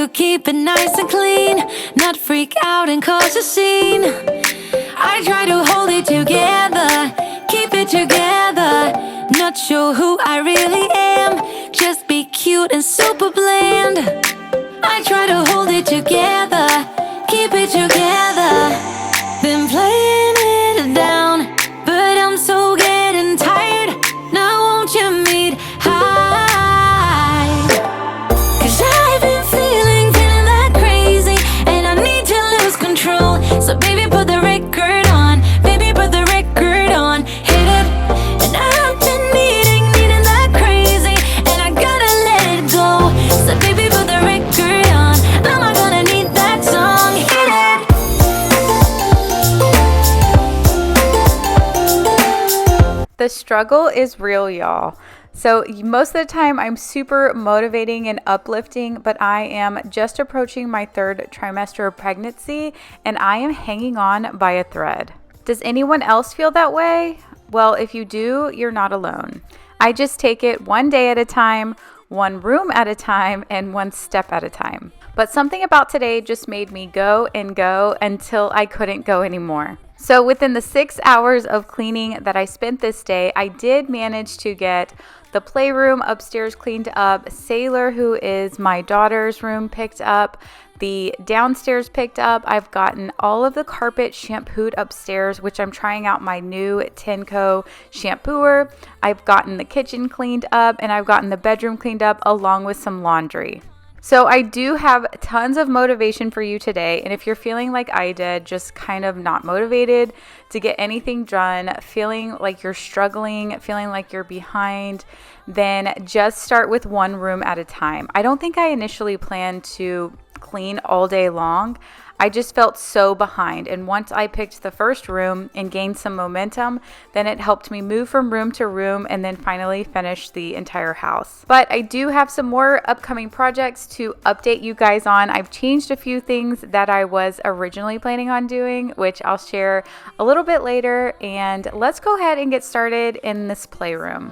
to keep it nice and clean, not freak out and cause a scene. I try to hold it together, keep it together. Not sure who I really am, just be cute and super bland. I try to hold it together, keep it together. Been playing it down, but I'm so getting tired. Now won't you meet high? 'Cause I've been feeling that crazy, and I need to lose control. So baby, put the record on, baby, put the record on. Hit it, and I've been needing that crazy, and I gotta let it go. So baby, put the record on, I'm not gonna need that song. Hit it. The struggle is real, y'all. So most of the time I'm super motivating and uplifting, but I am just approaching my 3rd trimester of pregnancy and I am hanging on by a thread. Does anyone else feel that way? Well, if you do, you're not alone. I just take it one day at a time, one room at a time, and one step at a time. But something about today just made me go and go until I couldn't go anymore. So within the 6 hours of cleaning that I spent this day, I did manage to get the playroom upstairs cleaned up, Sailor, who is my daughter's room, picked up, the downstairs picked up. I've gotten all of the carpet shampooed upstairs, which I'm trying out my new Tenco shampooer. I've gotten the kitchen cleaned up, and I've gotten the bedroom cleaned up along with some laundry. So I do have tons of motivation for you today. And if you're feeling like I did, just kind of not motivated to get anything done, feeling like you're struggling, feeling like you're behind, then just start with one room at a time. I don't think I initially planned to clean all day long. I just felt so behind. And once I picked the first room and gained some momentum, then it helped me move from room to room and then finally finish the entire house. But I do have some more upcoming projects to update you guys on. I've changed a few things that I was originally planning on doing, which I'll share a little bit later. And let's go ahead and get started in this playroom.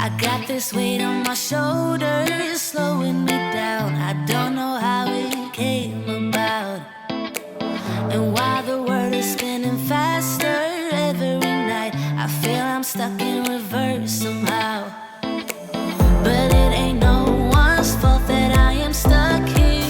I got this weight on my shoulders, slowing me down. I don't know how it came about. And while the world is spinning faster every night, I feel I'm stuck in reverse somehow. But it ain't no one's fault that I am stuck here.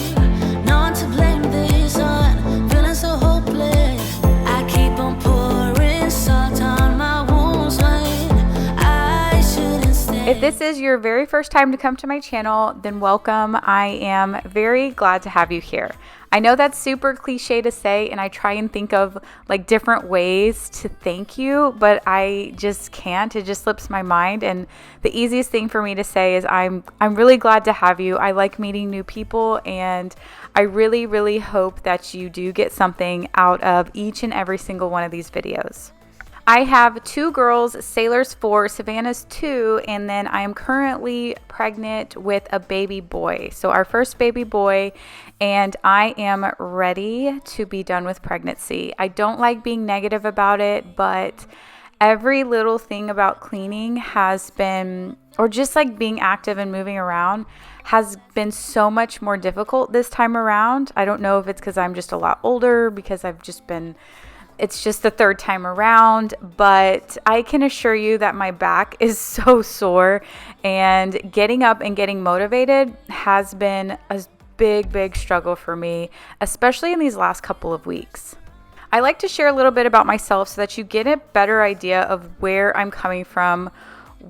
No one to blame this on, feeling so hopeless. I keep on pouring salt on my wounds when I shouldn't stay. If this is your very first time to come to my channel, then welcome. I am very glad to have you here. I know that's super cliche to say, and I try and think of like different ways to thank you, but I just can't. It just slips my mind. And the easiest thing for me to say is I'm really glad to have you. I like meeting new people, and I really, really hope that you do get something out of each and every single one of these videos. I have 2 girls, Sailor's 4, Savannah's 2, and then I am currently pregnant with a baby boy. So our first baby boy, and I am ready to be done with pregnancy. I don't like being negative about it, but every little thing about cleaning has been, or just like being active and moving around, has been so much more difficult this time around. I don't know if it's because I'm just a lot older, because it's just the 3rd time around, but I can assure you that my back is so sore, and getting up and getting motivated has been a big struggle for me, especially in these last couple of weeks. I like to share a little bit about myself so that you get a better idea of where I'm coming from,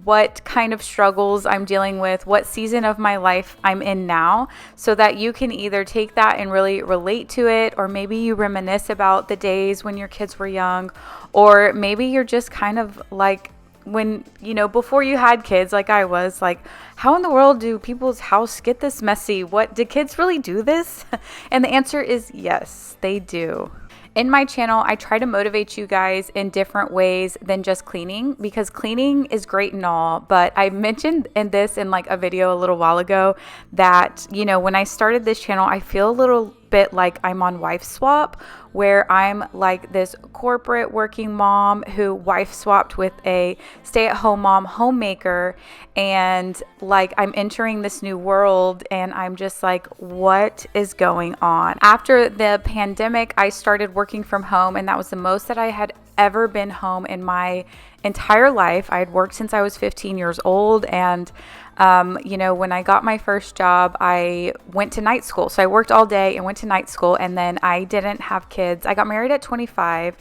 what kind of struggles I'm dealing with, what season of my life I'm in now, so that you can either take that and really relate to it, or maybe you reminisce about the days when your kids were young, or maybe you're just kind of like when, before you had kids, like I was, like, how in the world do people's house get this messy? What, did kids really do this? And the answer is yes, they do. In my channel, I try to motivate you guys in different ways than just cleaning, because cleaning is great and all, but I mentioned in like a video a little while ago that, when I started this channel, I feel a little bit like I'm on wife swap, where I'm like this corporate working mom who wife swapped with a stay-at-home mom homemaker, and like I'm entering this new world and I'm just like, what is going on? After the pandemic, I started working from home, and that was the most that I had ever been home in my entire life. I had worked since I was 15 years old, and when I got my first job, I went to night school. So I worked all day and went to night school, and then I didn't have kids. I got married at 25,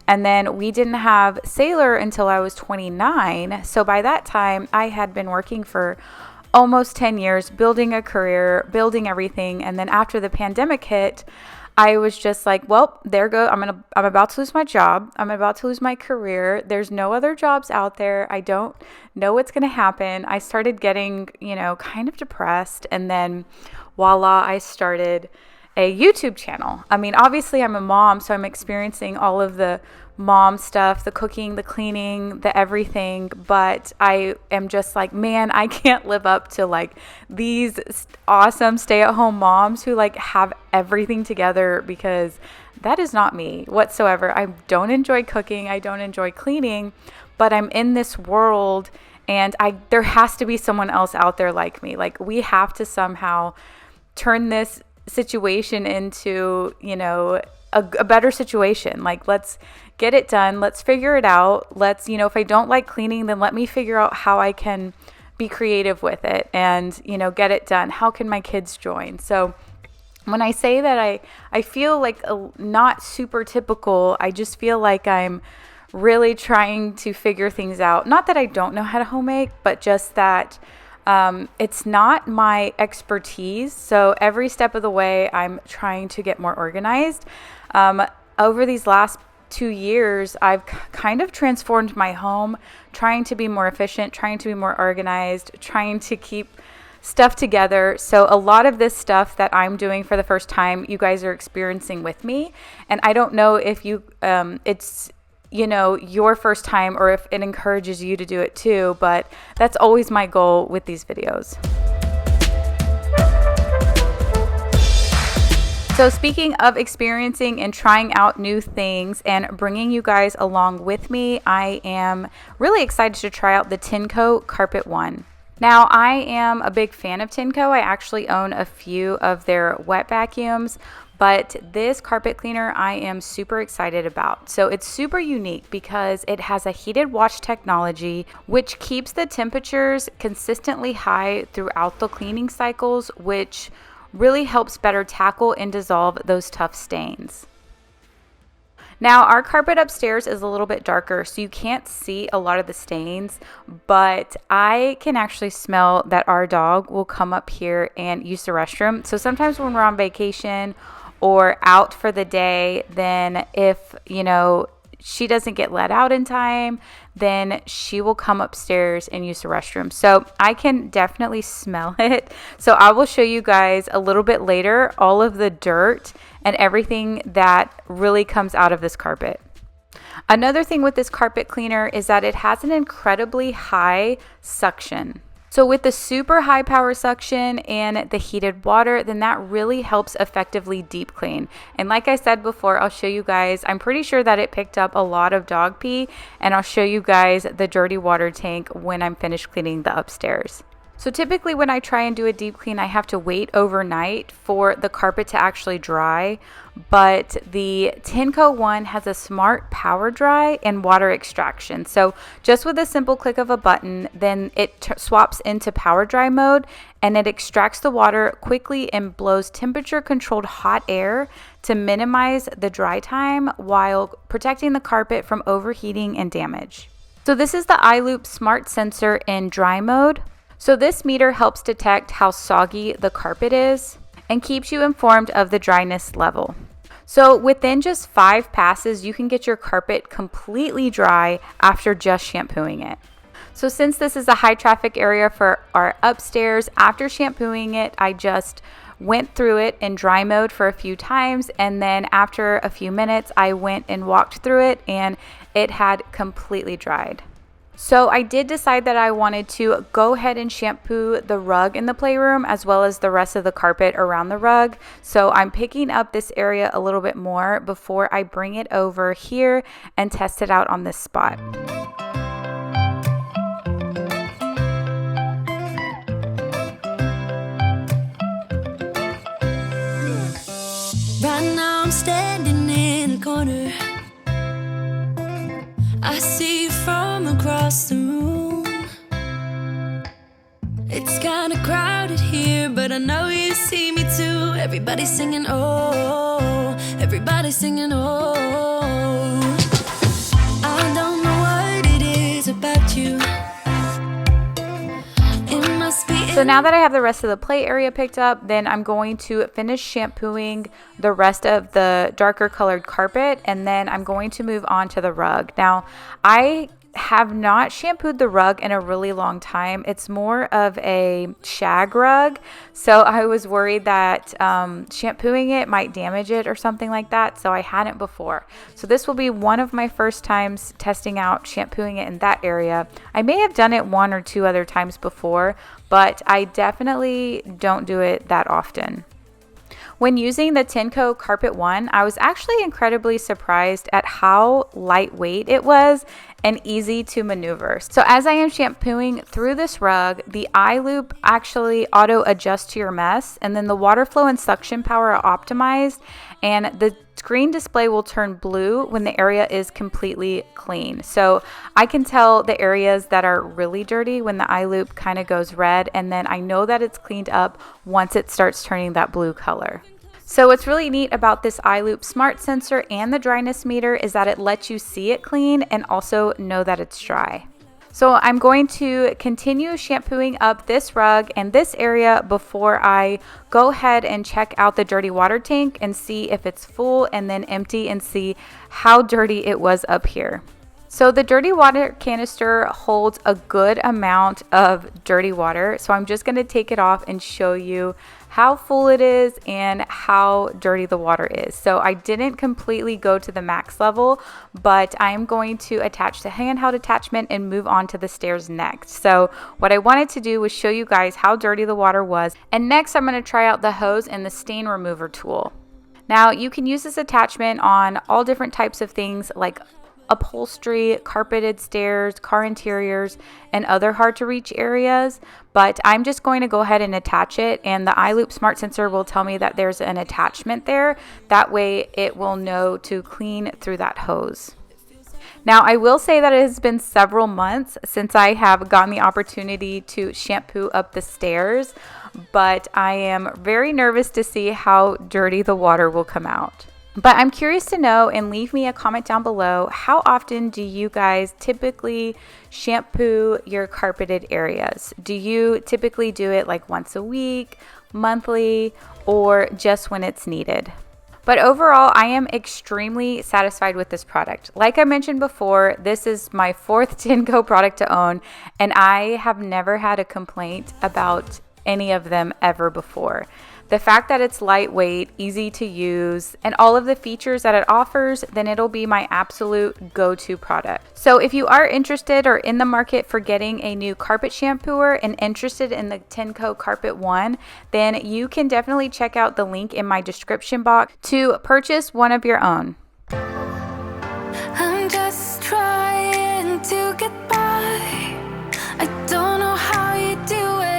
and then we didn't have Sailor until I was 29. So by that time, I had been working for almost 10 years, building a career, building everything. And then after the pandemic hit, I was just like, well, there go. I'm about to lose my job. I'm about to lose my career. There's no other jobs out there. I don't know what's going to happen. I started getting, kind of depressed. And then voila, I started a YouTube channel. I mean, obviously I'm a mom, so I'm experiencing all of the mom stuff, the cooking, the cleaning, the everything, but I am just like, man, I can't live up to like these awesome stay-at-home moms who like have everything together, because that is not me whatsoever. I don't enjoy cooking, I don't enjoy cleaning, but I'm in this world, and there has to be someone else out there like me. Like, we have to somehow turn this situation into, a better situation. Like, let's get it done. Let's figure it out. Let's, if I don't like cleaning, then let me figure out how I can be creative with it and, get it done. How can my kids join? So when I say that I feel like not super typical, I just feel like I'm really trying to figure things out. Not that I don't know how to homemake, but just that it's not my expertise. So every step of the way, I'm trying to get more organized. Over these last 2 years, I've kind of transformed my home, trying to be more efficient, trying to be more organized, trying to keep stuff together. So a lot of this stuff that I'm doing for the first time, you guys are experiencing with me. And I don't know if it's your first time or if it encourages you to do it too, but that's always my goal with these videos. So speaking of experiencing and trying out new things and bringing you guys along with me, I am really excited to try out the Tenco Carpet One. Now, I am a big fan of Tenco. I actually own a few of their wet vacuums, but this carpet cleaner I am super excited about. So it's super unique because it has a heated wash technology, which keeps the temperatures consistently high throughout the cleaning cycles, which really helps better tackle and dissolve those tough stains. Now, our carpet upstairs is a little bit darker, so you can't see a lot of the stains, but I can actually smell that our dog will come up here and use the restroom. So sometimes when we're on vacation or out for the day, then if, she doesn't get let out in time, then she will come upstairs and use the restroom. So I can definitely smell it. So I will show you guys a little bit later all of the dirt and everything that really comes out of this carpet. Another thing with this carpet cleaner is that it has an incredibly high suction. So with the super high power suction and the heated water, then that really helps effectively deep clean. And like I said before, I'll show you guys, I'm pretty sure that it picked up a lot of dog pee, and I'll show you guys the dirty water tank when I'm finished cleaning the upstairs. So typically when I try and do a deep clean, I have to wait overnight for the carpet to actually dry. But the Tenco one has a smart power dry and water extraction. So just with a simple click of a button, then it swaps into power dry mode, and it extracts the water quickly and blows temperature controlled hot air to minimize the dry time while protecting the carpet from overheating and damage. So this is the iLoop smart sensor in dry mode. So this meter helps detect how soggy the carpet is and keeps you informed of the dryness level. So within just 5 passes, you can get your carpet completely dry after just shampooing it. So since this is a high traffic area for our upstairs, after shampooing it, I just went through it in dry mode for a few times, and then after a few minutes, I went and walked through it and it had completely dried. So I did decide that I wanted to go ahead and shampoo the rug in the playroom as well as the rest of the carpet around the rug. So I'm picking up this area a little bit more before I bring it over here and test it out on this spot. Right now I'm standing in a corner. I see you from across the room. It's kinda crowded here, but I know you see me too. Everybody's singing, oh, everybody's singing, oh. I don't know what it is about you. It must be. So now that I have the rest of the play area picked up, then I'm going to finish shampooing the rest of the darker colored carpet, and then I'm going to move on to the rug. Now, I have not shampooed the rug in a really long time. It's more of a shag rug, so I was worried that shampooing it might damage it or something like that, so I hadn't before. So this will be one of my first times testing out shampooing it in that area. I may have done it one or two other times before, but I definitely don't do it that often. When using the Tenco Carpet One, I was actually incredibly surprised at how lightweight it was and easy to maneuver. So as I am shampooing through this rug, the eye loop actually auto adjusts to your mess, and then the water flow and suction power are optimized, and the screen display will turn blue when the area is completely clean. So I can tell the areas that are really dirty when the eye loop kind of goes red, and then I know that it's cleaned up once it starts turning that blue color. So what's really neat about this eye loop smart sensor and the dryness meter is that it lets you see it clean and also know that it's dry. So I'm going to continue shampooing up this rug and this area before I go ahead and check out the dirty water tank and see if it's full, and then empty and see how dirty it was up here. So the dirty water canister holds a good amount of dirty water. So I'm just going to take it off and show you how full it is and how dirty the water is. So I didn't completely go to the max level, but I'm going to attach the handheld attachment and move on to the stairs next. So what I wanted to do was show you guys how dirty the water was. And next I'm going to try out the hose and the stain remover tool. Now you can use this attachment on all different types of things like upholstery, carpeted stairs, car interiors, and other hard to reach areas, but I'm just going to go ahead and attach it, and the eye loop smart sensor will tell me that there's an attachment there. That way it will know to clean through that hose. Now, I will say that it has been several months since I have gotten the opportunity to shampoo up the stairs, but I am very nervous to see how dirty the water will come out. But I'm curious to know, and leave me a comment down below, how often do you guys typically shampoo your carpeted areas? Do you typically do it like once a week, monthly, or just when it's needed? But overall, I am extremely satisfied with this product. Like I mentioned before, this is my 4th Tenco product to own, and I have never had a complaint about any of them ever before. The fact that it's lightweight, easy to use, and all of the features that it offers, then it'll be my absolute go-to product. So if you are interested or in the market for getting a new carpet shampooer and interested in the Tenco Carpet One, then you can definitely check out the link in my description box to purchase one of your own. I'm just trying to get by. I don't know how you do it.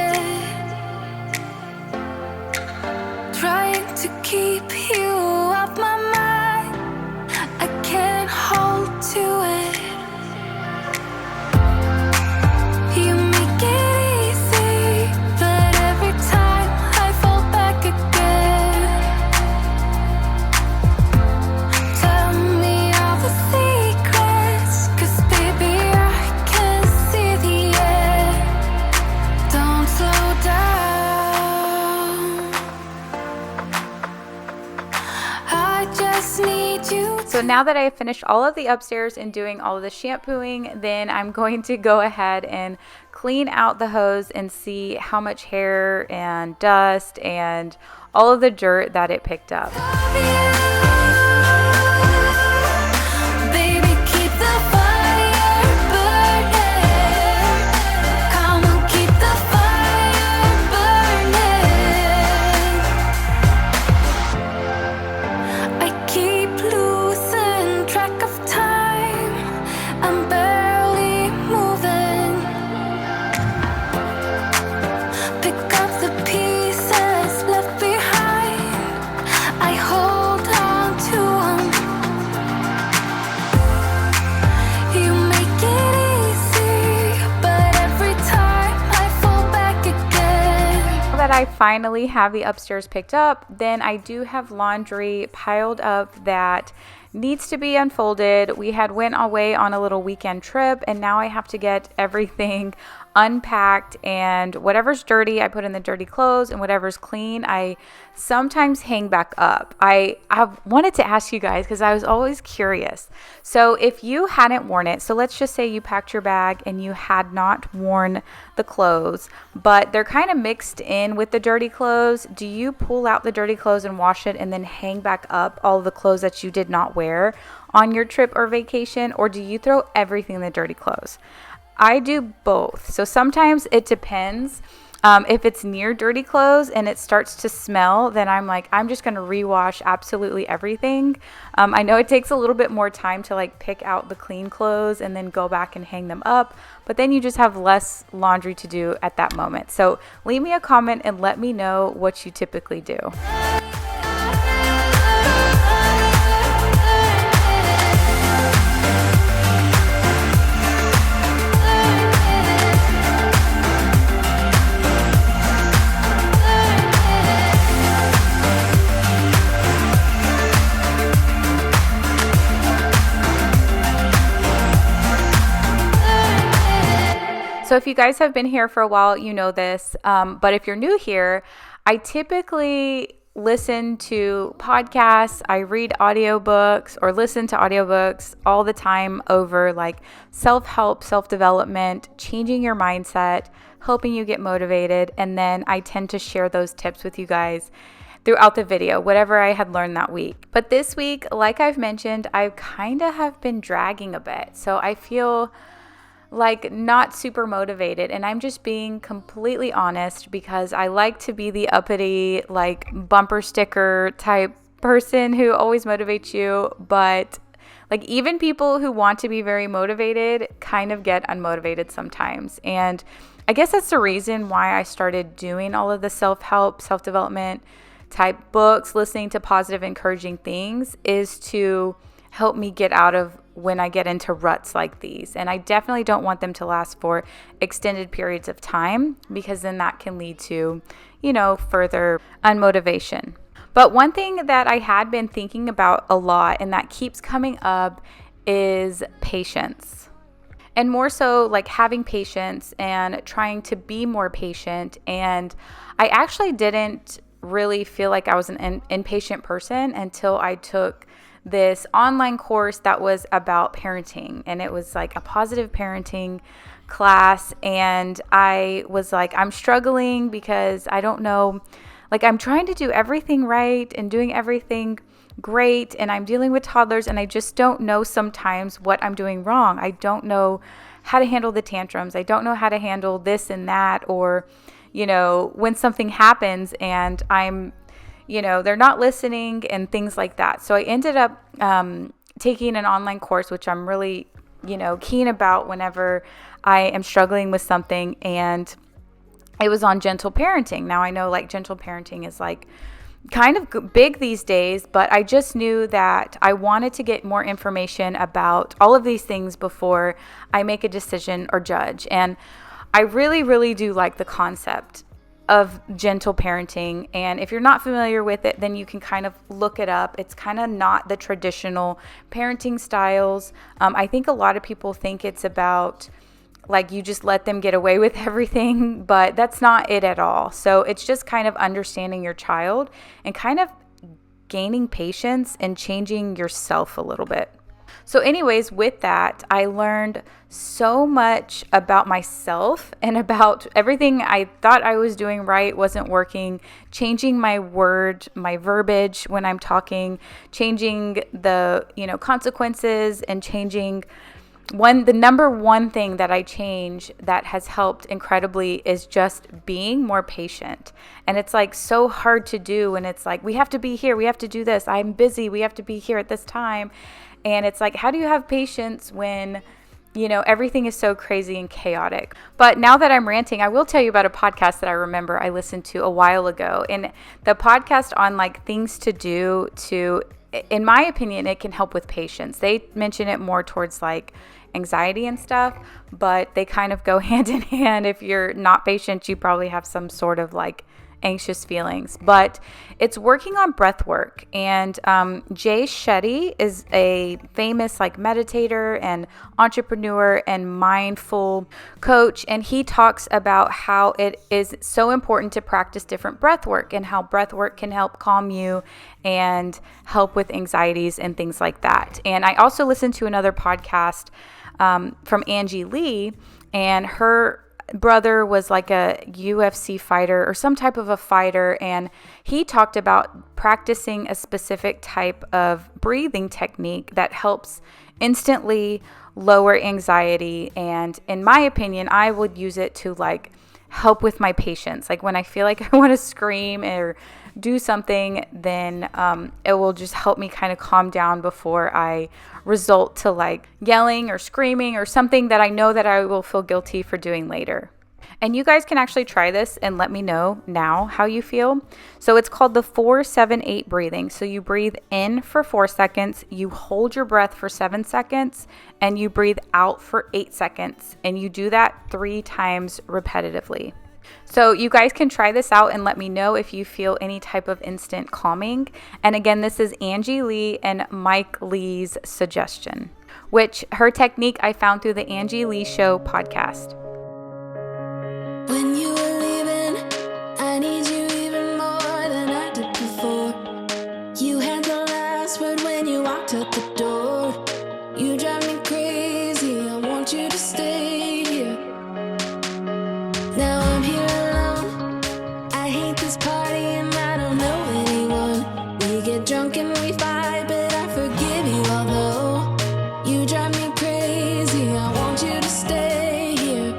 Trying to keep you off my mind. I can't hold to it. You make it easy, but every time I fall back again. Tell me all the secrets, 'cause baby I can see the end. Don't slow down. So now that I have finished all of the upstairs and doing all of the shampooing, then I'm going to go ahead and clean out the hose and see how much hair and dust and all of the dirt that it picked up. Baby, keep the fire burning. I finally have the upstairs picked up, then I do have laundry piled up that needs to be unfolded. We had went away on a little weekend trip, and now I have to get everything unpacked, and whatever's dirty I put in the dirty clothes, and whatever's clean I sometimes hang back up. I wanted to ask you guys because I was always curious. So if you hadn't worn it, so let's just say you packed your bag and you had not worn the clothes, but they're kind of mixed in with the dirty clothes, do you pull out the dirty clothes and wash it and then hang back up all the clothes that you did not wear on your trip or vacation, or do you throw everything in the dirty clothes? I do both. So sometimes it depends. If it's near dirty clothes and it starts to smell, then I'm like, I'm just going to rewash absolutely everything. I know it takes a little bit more time to like pick out the clean clothes and then go back and hang them up, but then you just have less laundry to do at that moment. So leave me a comment and let me know what you typically do. So if you guys have been here for a while, you know this, but if you're new here, I typically listen to podcasts, I read audiobooks or listen to audiobooks all the time over like self-help, self-development, changing your mindset, helping you get motivated, and then I tend to share those tips with you guys throughout the video, whatever I had learned that week. But this week, like I've mentioned, I kind of have been dragging a bit. So I feel like not super motivated, and I'm just being completely honest because I like to be the uppity like bumper sticker type person who always motivates you, but like even people who want to be very motivated kind of get unmotivated sometimes. And I guess that's the reason why I started doing all of the self-help, self-development type books, listening to positive, encouraging things, is to help me get out of when I get into ruts like these. And I definitely don't want them to last for extended periods of time, because then that can lead to, further unmotivation. But one thing that I had been thinking about a lot and that keeps coming up is patience. And more so like having patience and trying to be more patient. And I actually didn't really feel like I was an impatient person until I took this online course that was about parenting, and it was like a positive parenting class. And I was like, I'm struggling because I don't know, like I'm trying to do everything right and doing everything great, and I'm dealing with toddlers, and I just don't know sometimes what I'm doing wrong. I don't know how to handle the tantrums. I don't know how to handle this and that, or when something happens and I'm they're not listening and things like that. So I ended up taking an online course, which I'm really, keen about whenever I am struggling with something. And it was on gentle parenting. Now I know like gentle parenting is like kind of big these days, but I just knew that I wanted to get more information about all of these things before I make a decision or judge. And I really, really do like the concept of gentle parenting. And if you're not familiar with it, then you can kind of look it up. It's kind of not the traditional parenting styles. I think a lot of people think it's about like you just let them get away with everything, but that's not it at all. So it's just kind of understanding your child and kind of gaining patience and changing yourself a little bit. So anyways, with that, I learned so much about myself and about everything I thought I was doing right wasn't working, changing my verbiage when I'm talking, changing the, consequences, and changing the number one thing that I change that has helped incredibly is just being more patient. And it's like so hard to do when it's like, we have to be here, we have to do this, I'm busy, we have to be here at this time. And it's like, how do you have patience when, everything is so crazy and chaotic? But now that I'm ranting, I will tell you about a podcast that I remember I listened to a while ago. And the podcast on like things to do in my opinion, it can help with patience. They mention it more towards like anxiety and stuff, but they kind of go hand in hand. If you're not patient, you probably have some sort of like anxious feelings. But it's working on breath work. And Jay Shetty is a famous like meditator and entrepreneur and mindful coach. And he talks about how it is so important to practice different breath work and how breath work can help calm you and help with anxieties and things like that. And I also listened to another podcast from Angie Lee, and her brother was like a UFC fighter or some type of a fighter, and he talked about practicing a specific type of breathing technique that helps instantly lower anxiety. And in my opinion, I would use it to like help with my patience. Like when I feel like I want to scream or do something, then it will just help me kind of calm down before I result to like yelling or screaming or something that I know that I will feel guilty for doing later. And you guys can actually try this and let me know now how you feel. So it's called the 4-7-8 breathing. So you breathe in for 4 seconds, you hold your breath for 7 seconds, and you breathe out for 8 seconds. And you do that 3 times repetitively. So you guys can try this out and let me know if you feel any type of instant calming. And again, this is Angie Lee and Mike Lee's suggestion, which her technique I found through the Angie Lee Show podcast. When you were leaving, I need you even more than I did before. You had the last word when you walked out the door. You drive me crazy, I want you to stay here. Now I'm here alone, I hate this party and I don't know anyone. We get drunk and we fight, but I forgive you although you drive me crazy, I want you to stay here.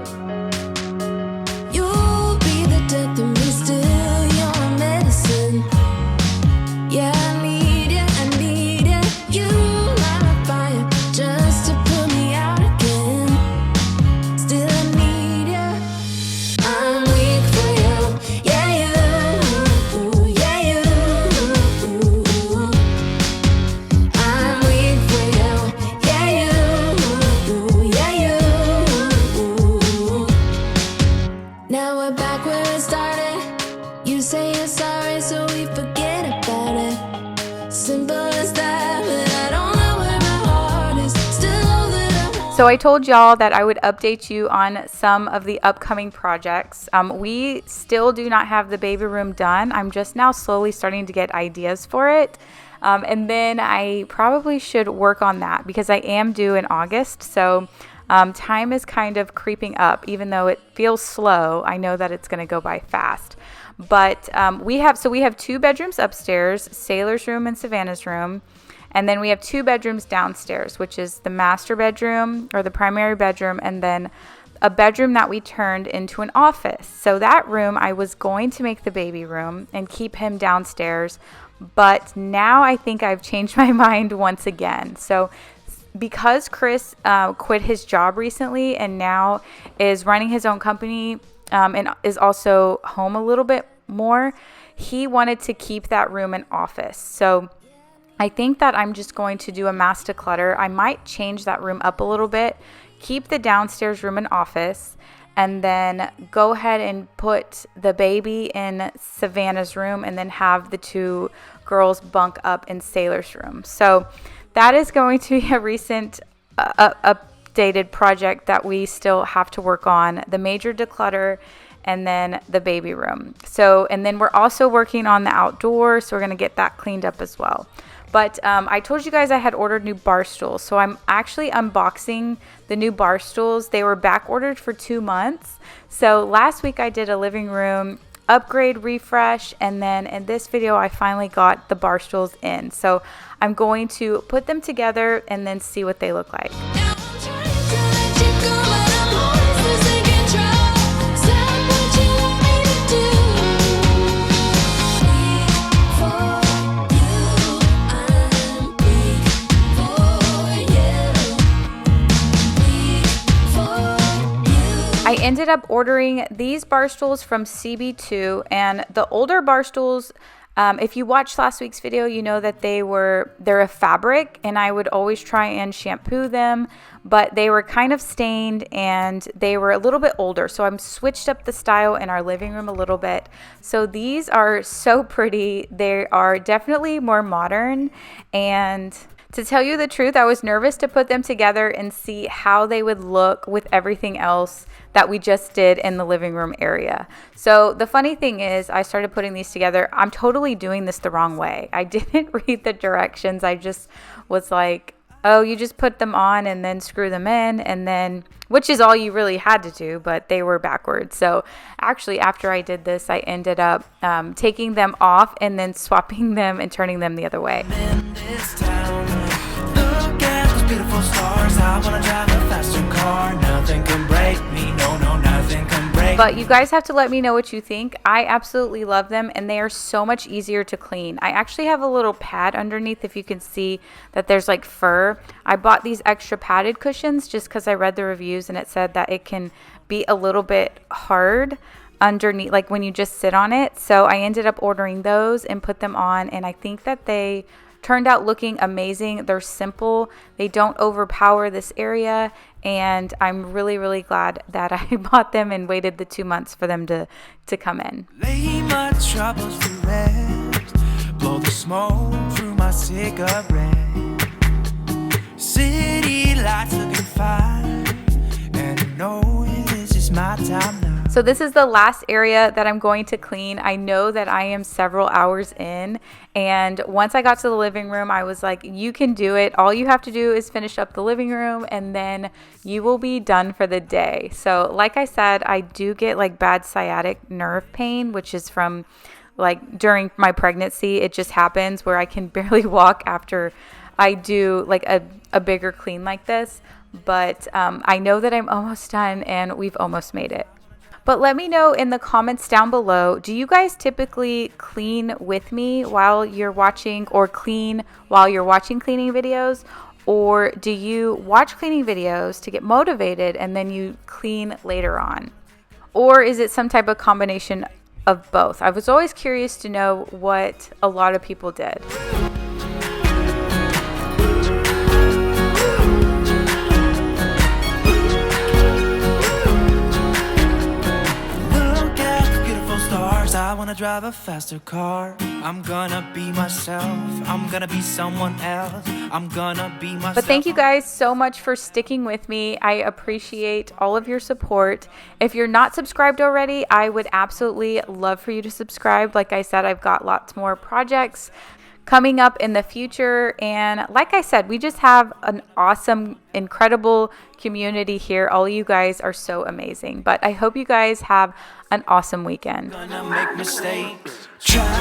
You'll be the death of me still, you're my medicine. Yeah, I need you, I need you. You light my fire just to put me out again. Still I need you. I'm weak for you, yeah you, yeah you. I'm weak for you, yeah you, yeah you. Now we're back where it started. You say you're sorry, so we forget about it. Simple as that, but I don't know where my heart is. Still all that I want. So I told y'all that I would update you on some of the upcoming projects. We still do not have the baby room done. I'm just now slowly starting to get ideas for it. And then I probably should work on that because I am due in August. So time is kind of creeping up. Even though it feels slow, I know that it's going to go by fast. But we have 2 bedrooms upstairs, Sailor's room and Savannah's room. And then we have 2 bedrooms downstairs, which is the master bedroom or the primary bedroom, and then a bedroom that we turned into an office. So that room I was going to make the baby room and keep him downstairs, but now I think I've changed my mind once again. So because Chris quit his job recently and now is running his own company and is also home a little bit more, he wanted to keep that room an office. So I think that I'm just going to do a mass declutter. I might change that room up a little bit, keep the downstairs room an office, and then go ahead and put the baby in Savannah's room and then have the 2 girls bunk up in Sailor's room. So that is going to be a recent updated project that we still have to work on, the major declutter and then the baby room. So, and then we're also working on the outdoor, so we're going to get that cleaned up as well. But I told you guys I had ordered new bar stools, so I'm actually unboxing the new bar stools. They were back ordered for 2 months. So last week I did a living room upgrade refresh, and then in this video I finally got the bar stools in. So I'm going to put them together and then see what they look like. Now I'm trying to let you go, but I'm always losing control. Stop what you want me to do. Weak for you, I'm weak for you. Weak for you. I ended up ordering these bar stools from CB2, and the older bar stools If you watched last week's video, you know that they're a fabric, and I would always try and shampoo them, but they were kind of stained and they were a little bit older. So I'm switched up the style in our living room a little bit. So these are so pretty. They are definitely more modern, and to tell you the truth, I was nervous to put them together and see how they would look with everything else that we just did in the living room area. So the funny thing is, I started putting these together. I'm totally doing this the wrong way. I didn't read the directions. I just was like, oh, you just put them on and then screw them in, and then, which is all you really had to do, but they were backwards. So actually, after I did this, I ended up taking them off and then swapping them and turning them the other way. Beautiful stars, I wanna drive a faster car. Nothing can break me, no, nothing can break me. But you guys have to let me know what you think. I absolutely love them, and they are so much easier to clean. I actually have a little pad underneath, if you can see that there's like fur. I bought these extra padded cushions just because I read the reviews and it said that it can be a little bit hard underneath, like when you just sit on it. So I ended up ordering those and put them on, and I think that they turned out looking amazing. They're simple, they don't overpower this area, and I'm really, really glad that I bought them and waited the 2 months for them to come in. Lay my troubles to rest, blow the smoke through my cigarette. City lights looking fine, and I know this is my time now. So this is the last area that I'm going to clean. I know that I am several hours in, and once I got to the living room, I was like, you can do it. All you have to do is finish up the living room, and then you will be done for the day. So like I said, I do get like bad sciatic nerve pain, which is from like during my pregnancy. It just happens where I can barely walk after I do like a bigger clean like this. But I know that I'm almost done, and we've almost made it. But let me know in the comments down below, do you guys typically clean with me while you're watching, or clean while you're watching cleaning videos? Or do you watch cleaning videos to get motivated and then you clean later on? Or is it some type of combination of both? I was always curious to know what a lot of people did. I wanna drive a faster car. I'm gonna be myself. I'm gonna be someone else. I'm gonna be myself. But thank you guys so much for sticking with me. I appreciate all of your support. If you're not subscribed already, I would absolutely love for you to subscribe. Like I said, I've got lots more projects coming up in the future, and like I said, we just have an awesome, incredible community here. All you guys are so amazing. But I hope you guys have an awesome weekend. Gonna make mistakes. Try